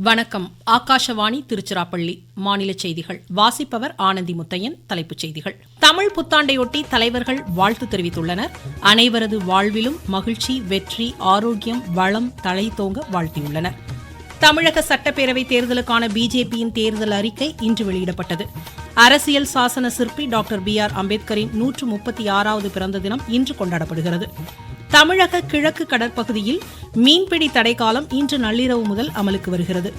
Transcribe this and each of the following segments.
வணக்கம். ஆகாஷவாணி திருச்சிராப்பள்ளி. மாநில செய்திகள் வாசிப்பவர் ஆனந்தி முத்தையன். தலைப்புச் செய்திகள். தமிழ் புத்தாண்டையொட்டி தலைவர்கள் வாழ்த்து தெரிவித்துள்ளனர். அனைவரது வாழ்விலும் மகிழ்ச்சி, வெற்றி, ஆரோக்கியம், வளம் தழைத்தோங்க வாழ்த்தியுள்ளனர். தமிழக சட்டப்பேரவை தேர்தலுக்கான பிஜேபியின் தேர்தல் அறிக்கை இன்று வெளியிடப்பட்டது. அரசியல் சாசன சிற்பி டாக்டர் BR அம்பேத்கரின் 136வது பிறந்த தினம் இன்று கொண்டாடப்படுகிறது. தமிழக கிழக்கு கடற்பகுதியில் மீன்பிடி தடைக்காலம் இன்று நள்ளிரவு முதல் அமலுக்கு வருகிறது.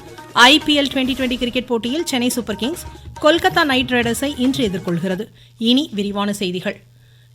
IPL 2020 கிரிக்கெட் போட்டியில் Chennai Super Kings Kolkata Knight ரைடர்ஸை இன்று எதிர்கொள்கிறது. இனி விரிவான செய்திகள்.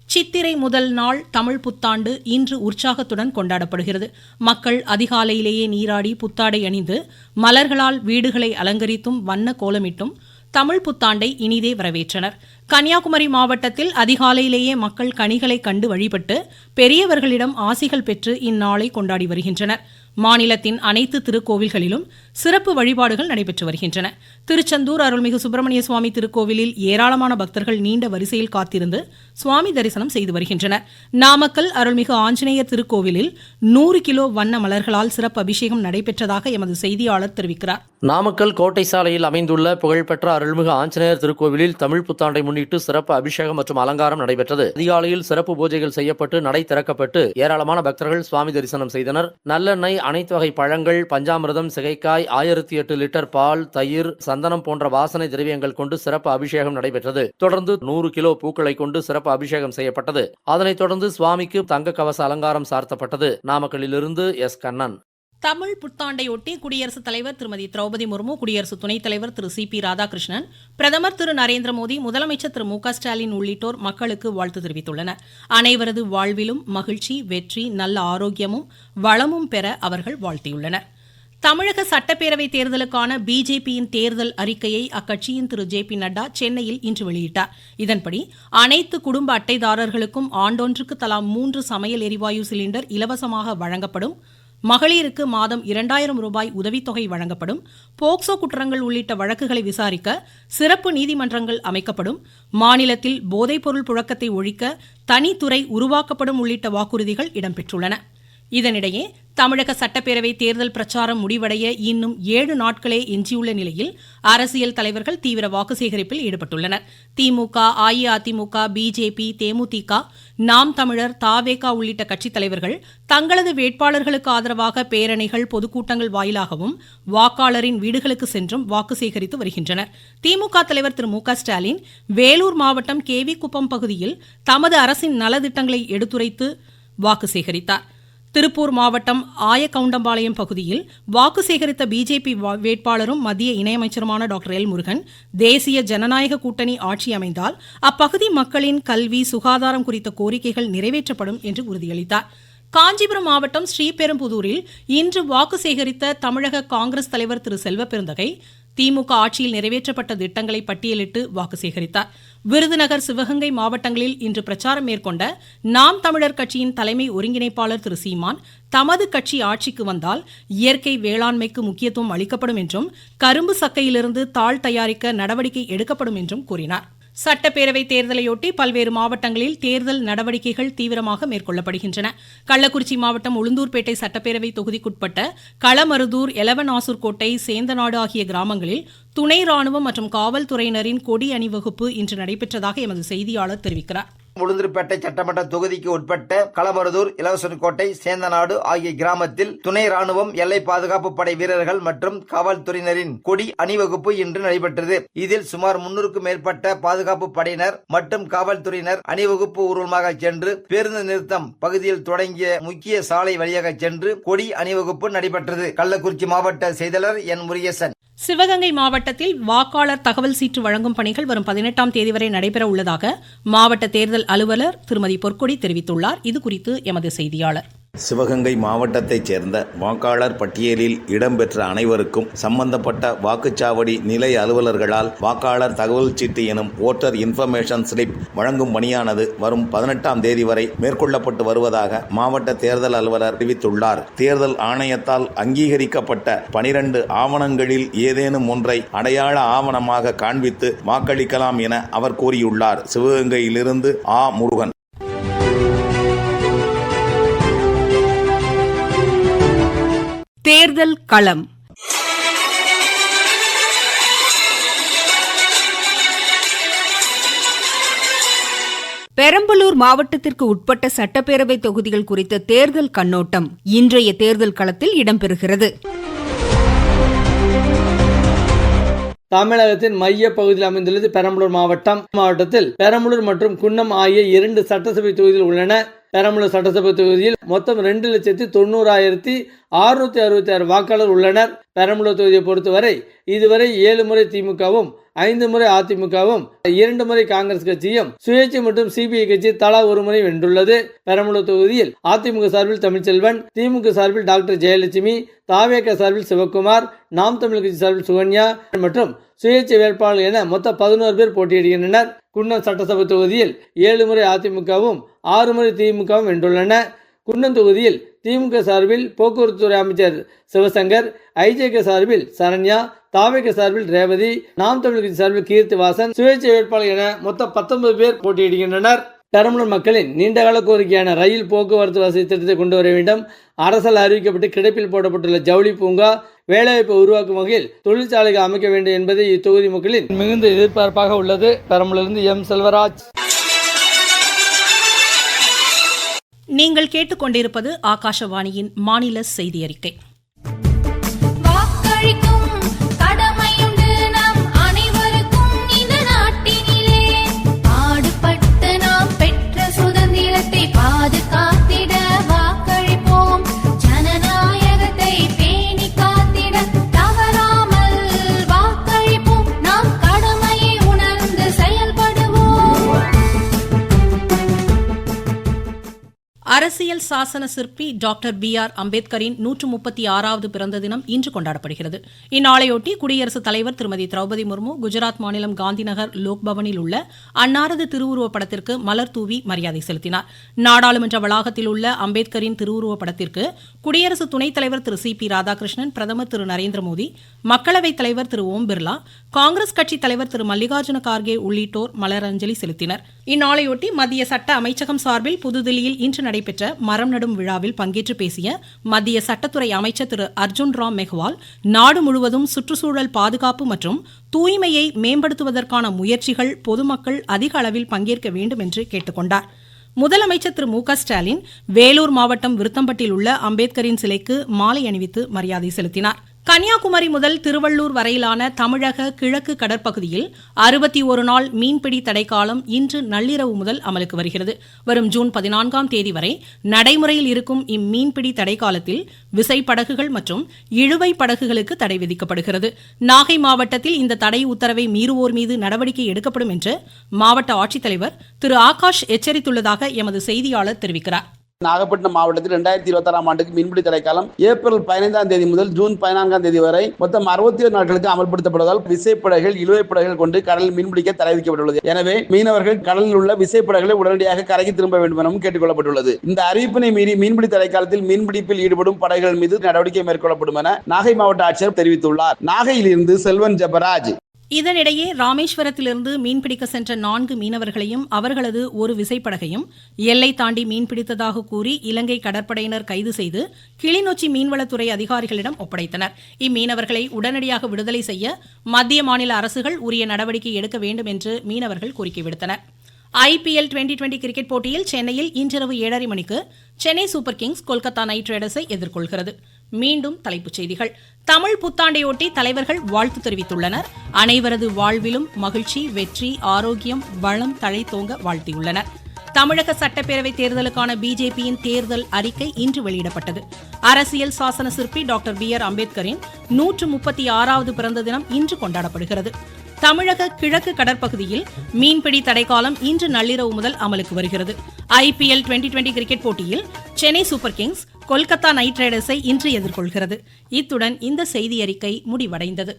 சித்திரை முதல் நாள் தமிழ் புத்தாண்டு இன்று உற்சாகத்துடன் கொண்டாடப்படுகிறது. மக்கள் அதிகாலையிலேயே நீராடி புத்தாடை அணிந்து மலர்களால் வீடுகளை அலங்கரித்தும் வண்ண கோலமிட்டும் தமிழ் புத்தாண்டை இனிதே வரவேற்றனர். கன்னியாகுமரி மாவட்டத்தில் அதிகாலையிலேயே மக்கள் கனிகளை கண்டு வழிபட்டு பெரியவர்களிடம் ஆசிகள் பெற்று இந்நாளை கொண்டாடி வருகின்றனர். மாநிலத்தின் அனைத்து திருக்கோவில்களிலும் சிறப்பு வழிபாடுகள் நடைபெற்று வருகின்றன. திருச்செந்தூர் அருள்மிகு சுப்பிரமணிய சுவாமி திருக்கோவிலில் ஏராளமான பக்தர்கள் நீண்ட வரிசையில் காத்திருந்து சுவாமி தரிசனம் செய்து வருகின்றனர். நாமக்கல் அருள்மிகு ஆஞ்சநேயர் திருக்கோவிலில் 100 கிலோ வண்ண மலர்களால் சிறப்பு அபிஷேகம் நடைபெற்றதாக எமது செய்தியாளர் தெரிவிக்கிறார். நாமக்கல் கோட்டை சாலையில் அமைந்துள்ள புகழ்பெற்ற அருள்மிகு ஆஞ்சநேயர் திருக்கோவிலில் தமிழ் புத்தாண்டை முன்னிட்டு சிறப்பு அபிஷேகம் மற்றும் அலங்காரம் நடைபெற்றது. அதிகாலையில் சிறப்பு பூஜைகள் செய்யப்பட்டு நடை திறக்கப்பட்டு ஏராளமான பக்தர்கள் சுவாமி தரிசனம் செய்தனர். நல்லெண்ணெய், அனைத்து வகை பழங்கள், பஞ்சாமிர்தம், சிகைக்காய், 1008 லிட்டர் பால், தயிர், சந்தனம் போன்ற வாசனை திரவியங்கள் கொண்டு சிறப்பு அபிஷேகம் நடைபெற்றது. தொடர்ந்து 100 கிலோ பூக்களை கொண்டு சிறப்பு அபிஷேகம் செய்யப்பட்டது. அதனைத் தொடர்ந்து சுவாமிக்கு தங்க கவச அலங்காரம் சார்த்தப்பட்டது. நாமக்கல்லிலிருந்து S. கண்ணன். தமிழ் புத்தாண்டையொட்டி குடியரசுத் தலைவர் திருமதி திரௌபதி முர்மு, குடியரசு துணைத் தலைவர் திரு CP ராதாகிருஷ்ணன், பிரதமர் திரு நரேந்திர மோடி, முதலமைச்சர் திரு MK ஸ்டாலின் உள்ளிட்டோர் மக்களுக்கு வாழ்த்து தெரிவித்துள்ளனர். அனைவரது வாழ்விலும் மகிழ்ச்சி, வெற்றி, நல்ல ஆரோக்கியமும் வளமும் பெற அவர்கள் வாழ்த்தியுள்ளனர். தமிழக சட்டப்பேரவை தேர்தலுக்கான பிஜேபியின் தேர்தல் அறிக்கையை அக்கட்சியின் திரு JP நட்டா சென்னையில் இன்று வெளியிட்டார். இதன்படி அனைத்து குடும்ப அட்டைதாரர்களுக்கும் ஆண்டொன்றுக்கு தலா 3 சமையல் எரிவாயு சிலிண்டர் இலவசமாக வழங்கப்படும். மகளிருக்கு மாதம் 2000 ரூபாய் உதவித்தொகை வழங்கப்படும். போக்சோ குற்றங்கள் உள்ளிட்ட வழக்குகளை விசாரிக்க சிறப்பு நீதிமன்றங்கள் அமைக்கப்படும். மாநிலத்தில் போதைப்பொருள் புழக்கத்தை ஒழிக்க தனித்துறை உருவாக்கப்படும் உள்ளிட்ட வாக்குறுதிகள் இடம்பெற்றுள்ளன. இதனிடையே தமிழக சட்டப்பேரவை தேர்தல் பிரச்சாரம் முடிவடைய இன்னும் 7 நாட்களே எஞ்சியுள்ள நிலையில் அரசியல் தலைவர்கள் தீவிர வாக்கு சேகரிப்பில் ஈடுபட்டுள்ளனர். திமுக, அஇஅதிமுக, பிஜேபி, தேமுதிக, நாம் தமிழர், தவேக உள்ளிட்ட கட்சித் தலைவர்கள் தங்களது வேட்பாளர்களுக்கு ஆதரவாக பேரணிகள், பொதுக்கூட்டங்கள் வாயிலாகவும் வாக்காளரின் வீடுகளுக்கு சென்றும் வாக்கு சேகரித்து வருகின்றனர். திமுக தலைவர் திரு MK ஸ்டாலின் வேலூர் மாவட்டம் KV குப்பம் பகுதியில் தமது அரசின் நலத்திட்டங்களை எடுத்துரைத்து வாக்கு சேகரித்தார். திருப்பூர் மாவட்டம் ஆயக்கவுண்டம்பாளையம் பகுதியில் வாக்கு சேகரித்த பிஜேபி வேட்பாளரும் மத்திய இணையமைச்சருமான டாக்டர் L. முருகன், தேசிய ஜனநாயக கூட்டணி ஆட்சி அமைந்தால் அப்பகுதி மக்களின் கல்வி, சுகாதாரம் குறித்த கோரிக்கைகள் நிறைவேற்றப்படும் என்று உறுதியளித்தார். காஞ்சிபுரம் மாவட்டம் ஸ்ரீபெரும்புதூரில் இன்று வாக்கு சேகரித்த தமிழக காங்கிரஸ் தலைவர் திரு செல்வபெருந்தகை திமுக ஆட்சியில் நிறைவேற்றப்பட்ட திட்டங்களை பட்டியலிட்டு வாக்கு சேகரித்தார். விருதுநகர், சிவகங்கை மாவட்டங்களில் இன்று பிரச்சாரம் மேற்கொண்ட நாம் தமிழர் கட்சியின் தலைமை ஒருங்கிணைப்பாளர் திரு சீமான், தமது கட்சி ஆட்சிக்கு வந்தால் இயற்கை வேளாண்மைக்கு முக்கியத்துவம் அளிக்கப்படும் என்றும் கரும்பு சக்கையிலிருந்து தாள் தயாரிக்க நடவடிக்கை எடுக்கப்படும் என்றும் கூறினார். சட்டப்பேரவை தேர்தலையொட்டி பல்வேறு மாவட்டங்களில் தேர்தல் நடவடிக்கைகள் தீவிரமாக மேற்கொள்ளப்படுகின்றன. கள்ளக்குறிச்சி மாவட்டம் உளுந்தூர்பேட்டை சட்டப்பேரவை தொகுதிக்குட்பட்ட களமருதூர், எலவனாசூர்கோட்டை, சேந்தநாடு ஆகிய கிராமங்களில் துணை ராணுவம் மற்றும் காவல்துறையினரின் கொடி அணிவகுப்பு இன்று நடைபெற்றதாக எமது செய்தியாளர் தெரிவிக்கிறார். உளுந்தூர்பேட்டை சட்டமன்ற தொகுதிக்கு உட்பட்ட களமருதூர், இலவசன்கோட்டை, சேந்தநாடு ஆகிய கிராமத்தில் துணை ராணுவம், எல்லை பாதுகாப்பு படை வீரர்கள் மற்றும் காவல்துறையினரின் கொடி அணிவகுப்பு இன்று நடைபெற்றது. இதில் சுமார் 300க்கும் மேற்பட்ட பாதுகாப்பு படையினர் மற்றும் காவல்துறையினர் அணிவகுப்பு ஊர்வலமாக சென்று பேருந்து நிறுத்தம் பகுதியில் தொடங்கிய முக்கிய சாலை வழியாக சென்று கொடி அணிவகுப்பு நடைபெற்றது. கள்ளக்குறிச்சி மாவட்ட செய்தியாளர் N. முருகேசன். சிவகங்கை மாவட்டத்தில் வாக்காளர் தகவல் சீட்டு வழங்கும் பணிகள் வரும் 18ஆம் தேதி வரை நடைபெற உள்ளதாக மாவட்ட தேர்தல் அலுவலர் திருமதி பொற்கொடி தெரிவித்துள்ளார். இதுகுறித்து எமது செய்தியாளர். சிவகங்கை மாவட்டத்தைச் சேர்ந்த வாக்காளர் பட்டியலில் இடம்பெற்ற அனைவருக்கும் சம்பந்தப்பட்ட வாக்குச்சாவடி நிலைய அலுவலர்களால் வாக்காளர் தகவல் சீட்டு எனும் ஓட்டர் இன்ஃபர்மேஷன் ஸ்லிப் வழங்கும் பணியானது வரும் 18ஆம் தேதி வரை மேற்கொள்ளப்பட்டு வருவதாக மாவட்ட தேர்தல் அலுவலர் தெரிவித்துள்ளார். தேர்தல் ஆணையத்தால் அங்கீகரிக்கப்பட்ட 12 ஆவணங்களில் ஏதேனும் ஒன்றை அடையாள ஆவணமாக காண்பித்து வாக்களிக்கலாம் என அவர் கூறியுள்ளார். சிவகங்கையிலிருந்து ஆ. முருகன். தேர்தல் களம். பெரம்பலூர் மாவட்டத்திற்கு உட்பட்ட சட்டப்பேரவை தொகுதிகள் குறித்த தேர்தல் கண்ணோட்டம் இன்றைய தேர்தல் களத்தில் இடம்பெறுகிறது. தமிழகத்தின் மைய பகுதியில் அமைந்துள்ளது பெரம்பலூர் மாவட்டத்தில் பெரம்பலூர் மற்றும் குன்னம் ஆகிய 2 சட்டசபை தொகுதிகள் உள்ளன. பெரம்பலூர் சட்டசபை தொகுதியில் மொத்தம் 2,90,666 வாக்காளர் உள்ளனர். பெரம்பலூர் தொகுதியை பொறுத்தவரை இதுவரை 7 முறை திமுகவும் 5 முறை அதிமுகவும் 2 முறை காங்கிரஸ் கட்சியும் சுயேட்சை மற்றும் சிபிஐ கட்சி தலா 1 முறை வென்றுள்ளது. பெரம்பலூர் தொகுதியில் அதிமுக சார்பில் தமிழ்ச்செல்வன், திமுக சார்பில் டாக்டர் ஜெயலட்சுமி, தாவேக சார்பில் சிவக்குமார், நாம் தமிழ் கட்சி சார்பில் சுகன்யா மற்றும் சுயேட்சை வேட்பாளர்கள் என மொத்தம் 11 பேர் போட்டியிடுகின்றனர். குன்னம் சட்டசபை தொகுதியில் 7 முறை அதிமுகவும் 6 முறை திமுகவும் வென்றுள்ளன. குன்னம் தொகுதியில் திமுக சார்பில் போக்குவரத்து துறை அமைச்சர் சிவசங்கர், ஐஜேகே சார்பில் சரண்யா, தாவேக சார்பில் ரேவதி, நாம் தமிழ் கட்சி சார்பில் கீர்த்திவாசன், சுயேட்சை வேட்பாளர் என மொத்தம் 19 பேர் போட்டியிடுகின்றனர். பெரம்பலூர் மக்களின் நீண்டகால கோரிக்கையான ரயில் போக்குவரத்து வசதி திட்டத்தை கொண்டு வர வேண்டும். அரசால் அறிவிக்கப்பட்டு கிடப்பில் போடப்பட்டுள்ள ஜவுளி பூங்கா, வேலைவாய்ப்பை உருவாக்கும் வகையில் தொழிற்சாலைகள் அமைக்க வேண்டும் என்பது இத்தொகுதி மக்களின் மிகுந்த எதிர்பார்ப்பாக உள்ளது. பெரம்பலூரிலிருந்து எம் செல்வராஜ். நீங்கள் கேட்டுக்கொண்டிருப்பது ஆகாஷவாணியின் மாநில செய்தி அறிக்கை. அரசியல் சாசன சிற்பி டாக்டர் BR அம்பேத்கரின் 136வது பிறந்த தினம் இன்று கொண்டாடப்படுகிறது. இந்நாளையொட்டி குடியரசுத் தலைவர் திருமதி திரௌபதி முர்மு குஜராத் மாநிலம் காந்திநகர் லோக்பவனில் உள்ள அன்னாரது திருவுருவப் படத்திற்கு மலர் தூவி மரியாதை செலுத்தினார். நாடாளுமன்ற வளாகத்தில் உள்ள அம்பேத்கரின் திருவுருவப் படத்திற்கு குடியரசு துணைத் தலைவர் திரு CP ராதாகிருஷ்ணன், பிரதமர் திரு நரேந்திர மோடி, மக்களவைத் தலைவர் திரு ஓம் பிர்லா, காங்கிரஸ் கட்சித் தலைவர் திரு மல்லிகார்ஜுன கார்கே உள்ளிட்டோர் மலரஞ்சலி செலுத்தினர். இந்நாளையொட்டி மத்திய சட்ட அமைச்சகம் சார்பில் புதுதில்லியில் இன்று நடைபெற்ற மரம் நடும் விழாவில் பங்கேற்று பேசிய மத்திய சட்டத்துறை அமைச்சர் திரு அர்ஜுன் ராம் மெஹ்வால், நாடு முழுவதும் சுற்றுச்சூழல் பாதுகாப்பு மற்றும் தூய்மையை மேம்படுத்துவதற்கான முயற்சிகள் பொதுமக்கள் அதிக அளவில் பங்கேற்க வேண்டும் என்று கேட்டுக்கொண்டார். முதலமைச்சர் திரு MK ஸ்டாலின் வேலூர் மாவட்டம் விருத்தம்பட்டில் உள்ள அம்பேத்கரின் சிலைக்கு மாலை அணிவித்து மரியாதை செலுத்தினார். கன்னியாகுமரி முதல் திருவள்ளூர் வரையிலான தமிழக கிழக்கு கடற்பகுதியில் 61 நாள் மீன்பிடி தடைக்காலம் இன்று நள்ளிரவு முதல் அமலுக்கு வருகிறது. வரும் ஜூன் 14ஆம் தேதி வரை நடைமுறையில் இருக்கும் இம்மீன்பிடி தடைக்காலத்தில் விசைப்படகுகள் மற்றும் இழுவை படகுகளுக்கு தடை விதிக்கப்படுகிறது. நாகை மாவட்டத்தில் இந்த தடை உத்தரவை மீறுவோர் மீது நடவடிக்கை எடுக்கப்படும் என்று மாவட்ட ஆட்சித்தலைவர் திரு ஆகாஷ் எச்சரித்துள்ளதாக எமது செய்தியாளர் தெரிவிக்கிறார். நாகப்பட்டினம் மாவட்டத்தில் 2026ஆம் ஆண்டுக்கு மீன்பிடி தடைக்காலம் ஏப்ரல் 15ஆம் தேதி முதல் ஜூன் 14ஆம் தேதி வரை மொத்தம் 61 நாட்களுக்கு அமல்படுத்தப்படுவதால் விசைப்படகுகள், இழுவைப்படகுகள் கொண்டு கடலில் மீன்பிடிக்க தடை விதிக்கப்பட்டுள்ளது. எனவே மீனவர்கள் கடலில் உள்ள விசைப்படகுகளை உடனடியாக கரைக்கு திரும்ப வேண்டும் எனவும் கேட்டுக் கொள்ளப்பட்டுள்ளது. இந்த அறிவிப்பினை மீறி மீன்பிடி தடைக்காலத்தில் மீன்பிடிப்பில் ஈடுபடும் படகுகள் மீது நடவடிக்கை மேற்கொள்ளப்படும் என நாகை மாவட்ட ஆட்சியர் தெரிவித்துள்ளார். நாகையிலிருந்து செல்வன் ஜெபராஜ். இதனிடையே ராமேஸ்வரத்திலிருந்து மீன்பிடிக்க சென்ற 4 மீனவர்களையும் அவர்களது ஒரு விசைப்படகையும் எல்லை தாண்டி மீன்பிடித்ததாக கூறி இலங்கை கடற்படையினர் கைது செய்து கிளிநொச்சி மீன்வளத்துறை அதிகாரிகளிடம் ஒப்படைத்தனர். இம்மீனவர்களை உடனடியாக விடுதலை செய்ய மத்திய மாநில அரசுகள் உரிய நடவடிக்கை எடுக்க வேண்டும் என்று மீனவர்கள் கோரிக்கை விடுத்தனர். IPL 2020 கிரிக்கெட் போட்டியில் சென்னையில் இன்றிரவு 7:30 மணிக்கு Chennai Super Kings Kolkata Knight ரைடர்ஸை எதிர்கொள்கிறது. மீண்டும் தலைப்புச் செய்திகள். தமிழ் புத்தாண்டையொட்டி தலைவர்கள் வாழ்த்து தெரிவித்துள்ளனர். அனைவரது வாழ்விலும் மகிழ்ச்சி, வெற்றி, ஆரோக்கியம், வளம் தழைத்தோங்க வாழ்த்தியுள்ளனர். தமிழக சட்டப்பேரவை தேர்தலுக்கான பிஜேபியின் தேர்தல் அறிக்கை இன்று வெளியிடப்பட்டது. அரசியல் சாசன சிற்பி டாக்டர் BR அம்பேத்கரின் 136வது பிறந்த தினம் இன்று கொண்டாடப்படுகிறது. தமிழக கிழக்கு கடற்பகுதியில் மீன்பிடி தடைக்காலம் இன்று நள்ளிரவு முதல் அமலுக்கு வருகிறது. IPL 2020 கிரிக்கெட் போட்டியில் Chennai Super Kings Kolkata Knight ரைடர்ஸை இன்று எதிர்கொள்கிறது. இத்துடன் இந்த செய்தியறிக்கை முடிவடைந்தது.